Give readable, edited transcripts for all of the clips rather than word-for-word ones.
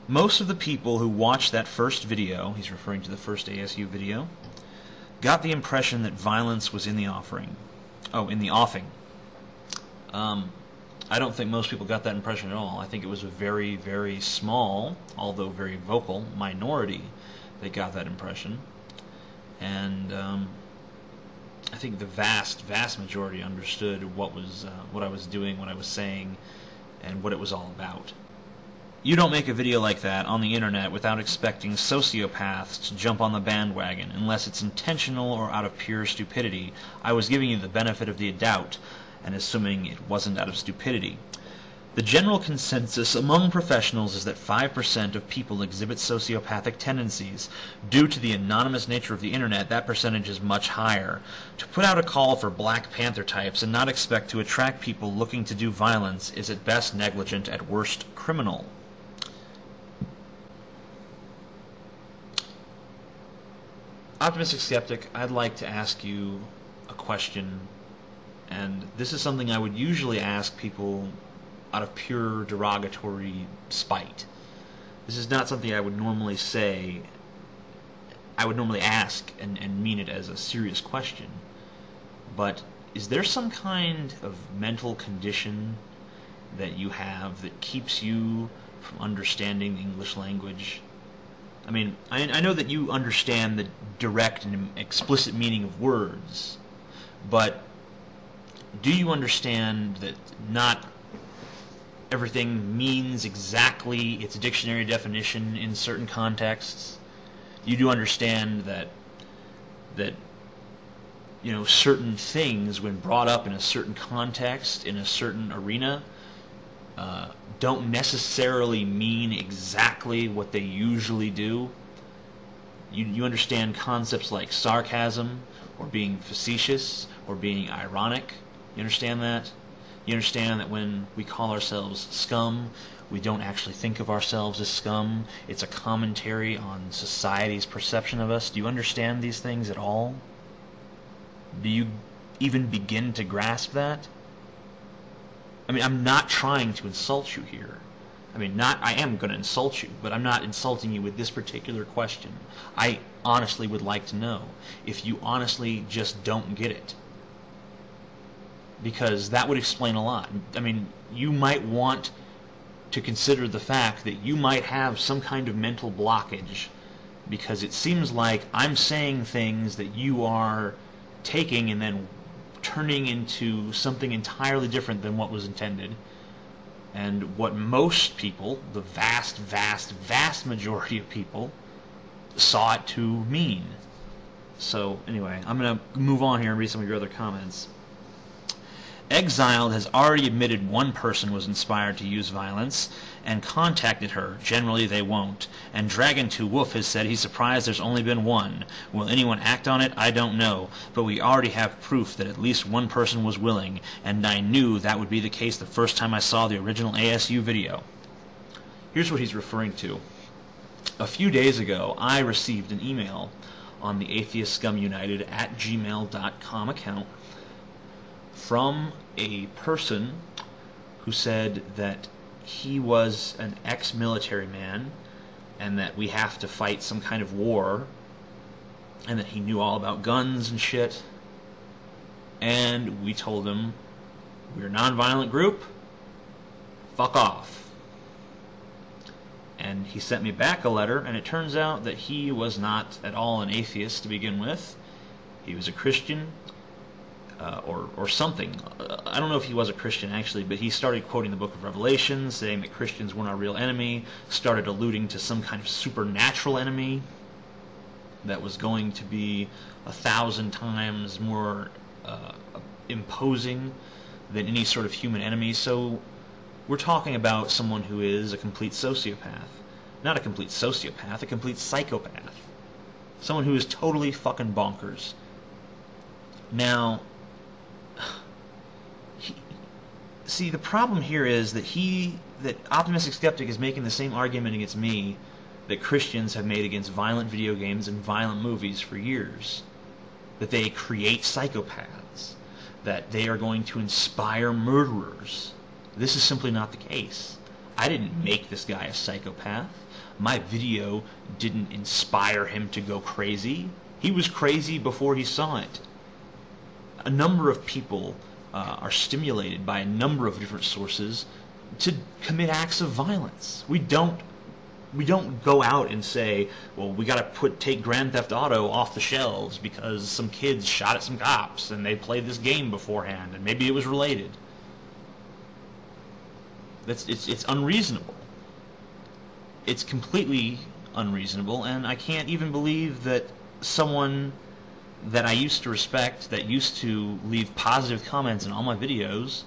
Most of the people who watched that first video, he's referring to the first ASU video, got the impression that violence was in the offing. I don't think most people got that impression at all. I think it was a very, very small, although very vocal, minority that got that impression. And I think the vast, vast majority understood what I was doing, what I was saying, and what it was all about. You don't make a video like that on the internet without expecting sociopaths to jump on the bandwagon, unless it's intentional or out of pure stupidity. I was giving you the benefit of the doubt, and assuming it wasn't out of stupidity. The general consensus among professionals is that 5% of people exhibit sociopathic tendencies. Due to the anonymous nature of the internet, that percentage is much higher. To put out a call for Black Panther types and not expect to attract people looking to do violence is at best negligent, at worst criminal. Optimistic Skeptic, I'd like to ask you a question, and this is something I would usually ask people out of pure derogatory spite. This is not something I would normally say. I would normally ask and mean it as a serious question. But is there some kind of mental condition that you have that keeps you from understanding the English language? I mean, I know that you understand the direct and explicit meaning of words, but do you understand that not everything means exactly its dictionary definition in certain contexts? You do understand that you know, certain things, when brought up in a certain context, in a certain arena, don't necessarily mean exactly what they usually do. You understand concepts like sarcasm, or being facetious, or being ironic. You understand that? You understand that when we call ourselves scum, we don't actually think of ourselves as scum. It's a commentary on society's perception of us. Do you understand these things at all? Do you even begin to grasp that? I mean, I'm not trying to insult you here. I mean, I am going to insult you, but I'm not insulting you with this particular question. I honestly would like to know if you honestly just don't get it. Because that would explain a lot. I mean, you might want to consider the fact that you might have some kind of mental blockage, because it seems like I'm saying things that you are taking and then turning into something entirely different than what was intended, and what most people, the vast, vast, vast majority of people, saw it to mean. So anyway, I'm going to move on here and read some of your other comments. Exiled has already admitted one person was inspired to use violence and contacted her. Generally they won't. And Dragon2Wolf has said he's surprised there's only been one. Will anyone act on it? I don't know. But we already have proof that at least one person was willing, and I knew that would be the case the first time I saw the original ASU video. Here's what he's referring to. A few days ago, I received an email on the atheistscumunited@gmail.com account from a person who said that he was an ex-military man and that we have to fight some kind of war, and that he knew all about guns and shit. And we told him, we're a non-violent group, fuck off. And he sent me back a letter, and it turns out that he was not at all an atheist to begin with. He was a Christian, or something. I don't know if he was a Christian actually, but he started quoting the book of Revelation, saying that Christians weren't our real enemy, started alluding to some kind of supernatural enemy that was going to be 1,000 times more imposing than any sort of human enemy. So we're talking about someone who is a complete sociopath. Not a complete sociopath, a complete psychopath. Someone who is totally fucking bonkers. Now, see, the problem here is that Optimistic Skeptic is making the same argument against me that Christians have made against violent video games and violent movies for years. That they create psychopaths. That they are going to inspire murderers. This is simply not the case. I didn't make this guy a psychopath. My video didn't inspire him to go crazy. He was crazy before he saw it. A number of people are stimulated by a number of different sources to commit acts of violence. We don't go out and say, well, we got to take Grand Theft Auto off the shelves because some kids shot at some cops and they played this game beforehand and maybe it was related. It's unreasonable. It's completely unreasonable, and I can't even believe that someone that I used to respect, that used to leave positive comments in all my videos,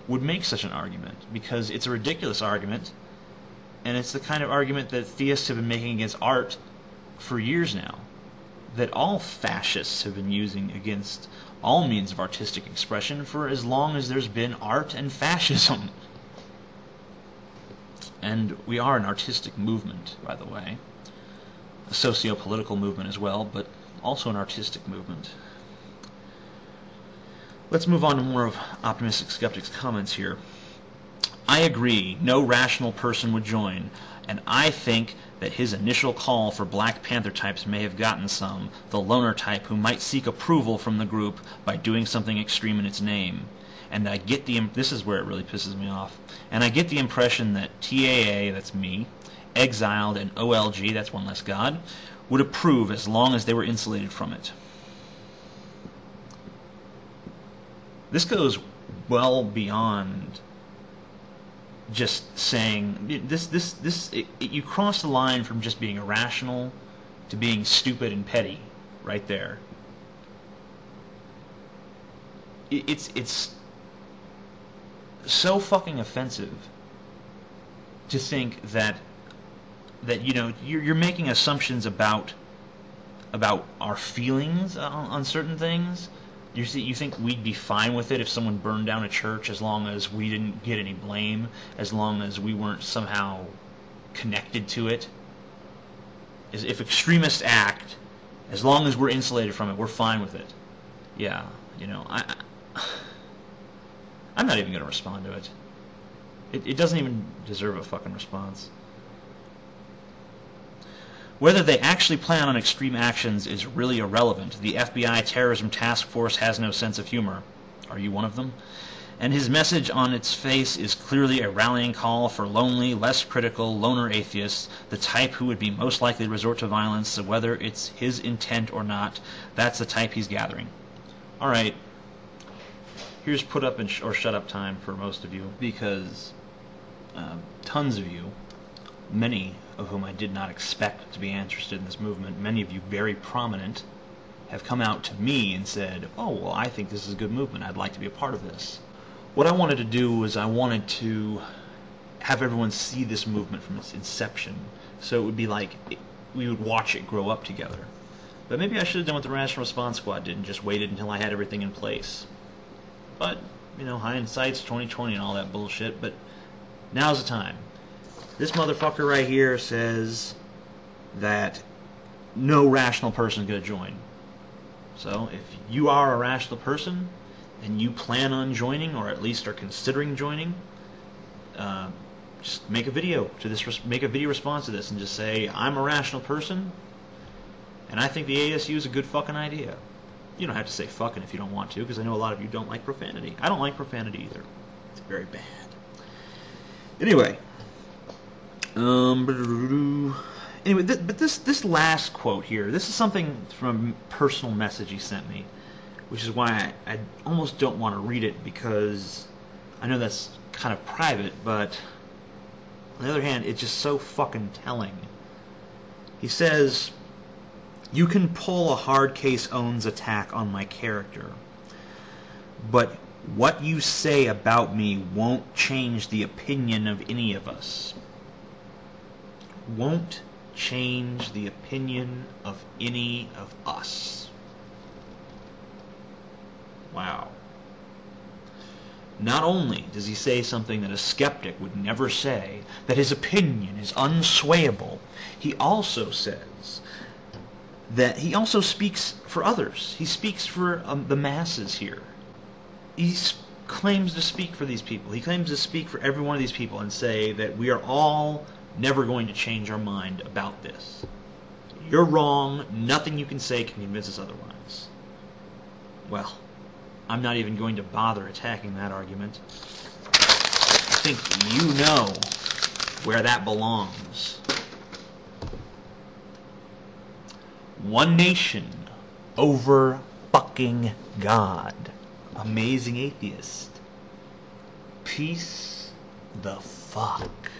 would make such an argument, because it's a ridiculous argument, and it's the kind of argument that theists have been making against art for years now, that all fascists have been using against all means of artistic expression for as long as there's been art and fascism. And we are an artistic movement, by the way. A socio-political movement as well, but also an artistic movement. Let's move on to more of Optimistic Skeptic's comments here. I agree, no rational person would join, and I think that his initial call for Black Panther types may have gotten some, the loner type who might seek approval from the group by doing something extreme in its name. And I get this is where it really pisses me off, and I get the impression that TAA, that's me, Exiled, and OLG, that's One Less God, would approve as long as they were insulated from it. This goes well beyond just saying you cross the line from just being irrational to being stupid and petty right there. It's so fucking offensive to think that you know you're making assumptions about our feelings on certain things. You think we'd be fine with it if someone burned down a church as long as we didn't get any blame, as long as we weren't somehow connected to it? If extremists act, as long as we're insulated from it, we're fine with it. Yeah, you know, I'm not even going to respond to it. It doesn't even deserve a fucking response. Whether they actually plan on extreme actions is really irrelevant. The FBI Terrorism Task Force has no sense of humor. Are you one of them? And his message on its face is clearly a rallying call for lonely, less critical, loner atheists, the type who would be most likely to resort to violence, so whether it's his intent or not, that's the type he's gathering. Alright. Here's put up or shut up time for most of you, because tons of you, many of whom I did not expect to be interested in this movement, many of you very prominent, have come out to me and said, oh, well, I think this is a good movement. I'd like to be a part of this. What I wanted to do was I wanted to have everyone see this movement from its inception, so it would be like we would watch it grow up together. But maybe I should have done what the Rational Response Squad did and just waited until I had everything in place. But, you know, hindsight's 20/20 and all that bullshit, but now's the time. This motherfucker right here says that no rational person is going to join. So, if you are a rational person and you plan on joining, or at least are considering joining, just make a video to this. Make a video response to this, and just say, "I'm a rational person, and I think the ASU is a good fucking idea." You don't have to say fucking if you don't want to, because I know a lot of you don't like profanity. I don't like profanity either. It's very bad. Anyway. But this last quote here, this is something from a personal message he sent me, which is why I almost don't want to read it, because I know that's kind of private, but on the other hand, it's just so fucking telling. He says, "You can pull a hard case owns attack on my character, but what you say about me won't change the opinion of any of us." Won't change the opinion of any of us. Wow. Not only does he say something that a skeptic would never say, that his opinion is unswayable, he also says that he also speaks for others. He speaks for the masses here. He's claims to speak for these people. He claims to speak for every one of these people and say that we are all never going to change our mind about this. You're wrong. Nothing you can say can convince us otherwise. Well, I'm not even going to bother attacking that argument. I think you know where that belongs. One nation over fucking God. Amazing atheist. Peace the fuck.